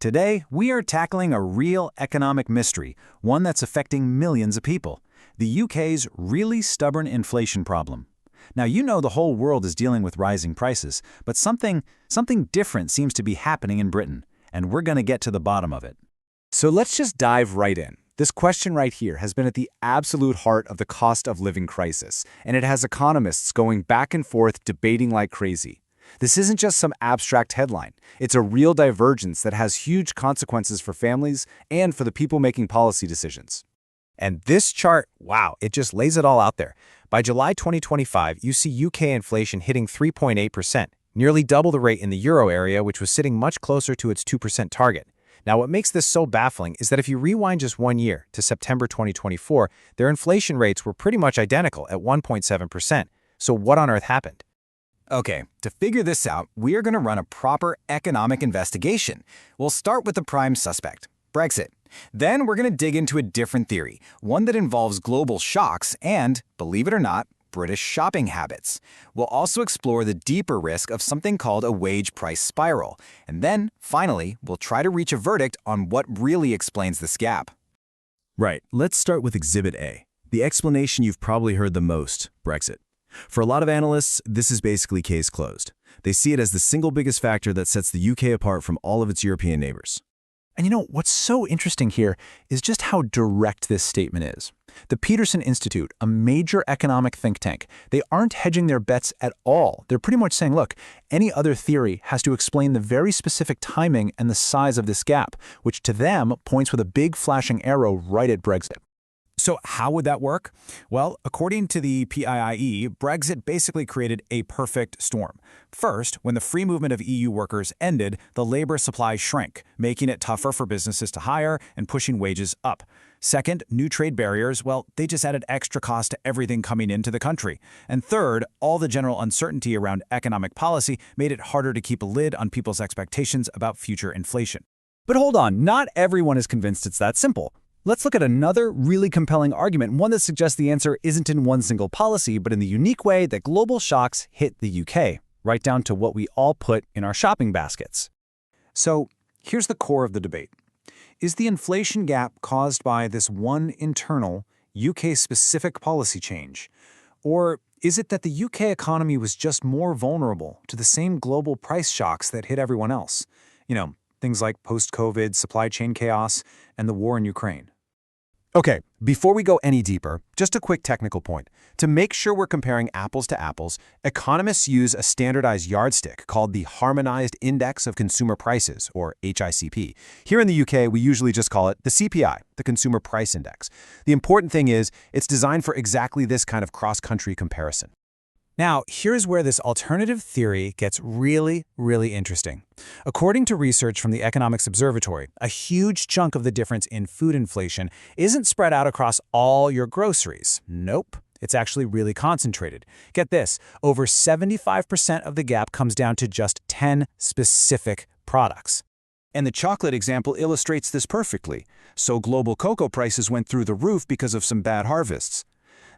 Today, we are tackling a real economic mystery, one that's affecting millions of people. The UK's really stubborn inflation problem. Now, you know the whole world is dealing with rising prices, but something different seems to be happening in Britain, and we're going to get to the bottom of it. So let's just dive right in. This question right here has been at the absolute heart of the cost of living crisis, and it has economists going back and forth debating like crazy. This isn't just some abstract headline. It's a real divergence that has huge consequences for families and for the people making policy decisions. And this chart, wow, it just lays it all out there. By July 2025, you see UK inflation hitting 3.8%, nearly double the rate in the euro area, which was sitting much closer to its 2% target. Now, what makes this so baffling is that if you rewind just 1 year to September 2024, their inflation rates were pretty much identical at 1.7%. So what on earth happened? Okay, to figure this out, we are going to run a proper economic investigation. We'll start with the prime suspect, Brexit. Then we're going to dig into a different theory, one that involves global shocks and, believe it or not, British shopping habits. We'll also explore the deeper risk of something called a wage price spiral. And then, finally, we'll try to reach a verdict on what really explains this gap. Right, let's start with Exhibit A, the explanation you've probably heard the most, Brexit. For a lot of analysts, this is basically case closed. They see it as the single biggest factor that sets the UK apart from all of its European neighbors. And you know, what's so interesting here is just how direct this statement is. The Peterson Institute, a major economic think tank, they aren't hedging their bets at all. They're pretty much saying, look, any other theory has to explain the very specific timing and the size of this gap, which to them points with a big flashing arrow right at Brexit. So how would that work? Well, according to the PIIE, Brexit basically created a perfect storm. First, when the free movement of EU workers ended, the labor supply shrank, making it tougher for businesses to hire and pushing wages up. Second, new trade barriers, well, they just added extra cost to everything coming into the country. And third, all the general uncertainty around economic policy made it harder to keep a lid on people's expectations about future inflation. But hold on, not everyone is convinced it's that simple. Let's look at another really compelling argument, one that suggests the answer isn't in one single policy, but in the unique way that global shocks hit the UK, right down to what we all put in our shopping baskets. So here's the core of the debate. Is the inflation gap caused by this one internal, UK-specific policy change? Or is it that the UK economy was just more vulnerable to the same global price shocks that hit everyone else? You know, things like post-COVID, supply chain chaos, and the war in Ukraine. Okay, before we go any deeper, just a quick technical point. To make sure we're comparing apples to apples, economists use a standardized yardstick called the Harmonized Index of Consumer Prices, or HICP. Here in the UK, we usually just call it the CPI, the Consumer Price Index. The important thing is, it's designed for exactly this kind of cross-country comparison. Now, here's where this alternative theory gets really, really interesting. According to research from the Economics Observatory, a huge chunk of the difference in food inflation isn't spread out across all your groceries. Nope. It's actually really concentrated. Get this, over 75% of the gap comes down to just 10 specific products. And the chocolate example illustrates this perfectly. So global cocoa prices went through the roof because of some bad harvests.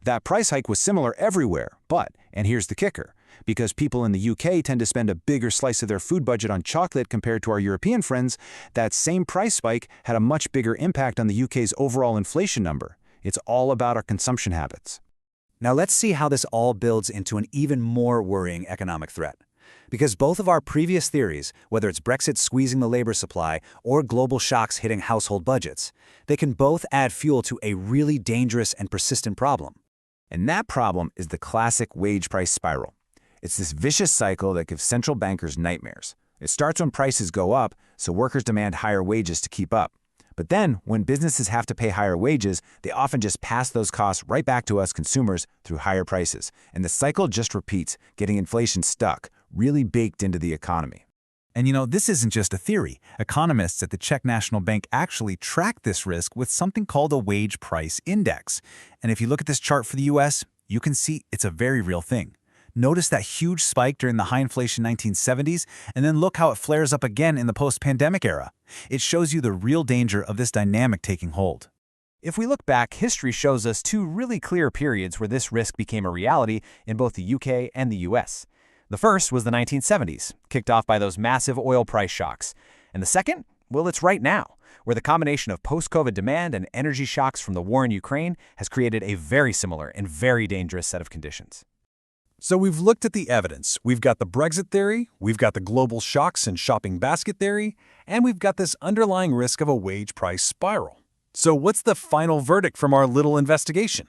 That price hike was similar everywhere, but, and here's the kicker, because people in the UK tend to spend a bigger slice of their food budget on chocolate compared to our European friends, that same price spike had a much bigger impact on the UK's overall inflation number. It's all about our consumption habits. Now let's see how this all builds into an even more worrying economic threat. Because both of our previous theories, whether it's Brexit squeezing the labor supply or global shocks hitting household budgets, they can both add fuel to a really dangerous and persistent problem. And that problem is the classic wage price spiral. It's this vicious cycle that gives central bankers nightmares. It starts when prices go up, so workers demand higher wages to keep up. But then, when businesses have to pay higher wages, they often just pass those costs right back to us consumers through higher prices. And the cycle just repeats, getting inflation stuck, really baked into the economy. And you know, this isn't just a theory. Economists at the Czech National Bank actually track this risk with something called a wage price index. And if you look at this chart for the US, you can see it's a very real thing. Notice that huge spike during the high inflation 1970s, and then look how it flares up again in the post-pandemic era. It shows you the real danger of this dynamic taking hold. If we look back, history shows us two really clear periods where this risk became a reality in both the UK and the US. The first was the 1970s, kicked off by those massive oil price shocks. And the second Well, it's right now, where the combination of post-COVID demand and energy shocks from the war in Ukraine has created a very similar and very dangerous set of conditions. So we've looked at the evidence. We've got the Brexit theory, we've got the global shocks and shopping basket theory, and we've got this underlying risk of a wage price spiral. So what's the final verdict from our little investigation?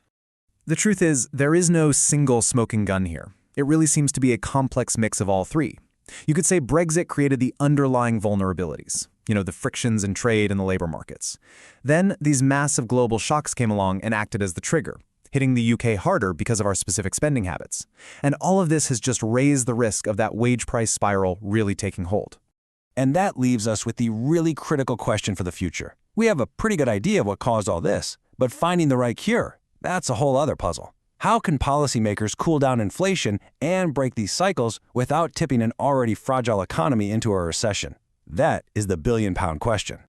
The truth is, there is no single smoking gun here. It really seems to be a complex mix of all three. You could say Brexit created the underlying vulnerabilities, the frictions in trade and the labor markets. Then these massive global shocks came along and acted as the trigger, hitting the UK harder because of our specific spending habits. And all of this has just raised the risk of that wage price spiral really taking hold. And that leaves us with the really critical question for the future. We have a pretty good idea of what caused all this, but finding the right cure, that's a whole other puzzle. How can policymakers cool down inflation and break these cycles without tipping an already fragile economy into a recession? That is the billion-pound question.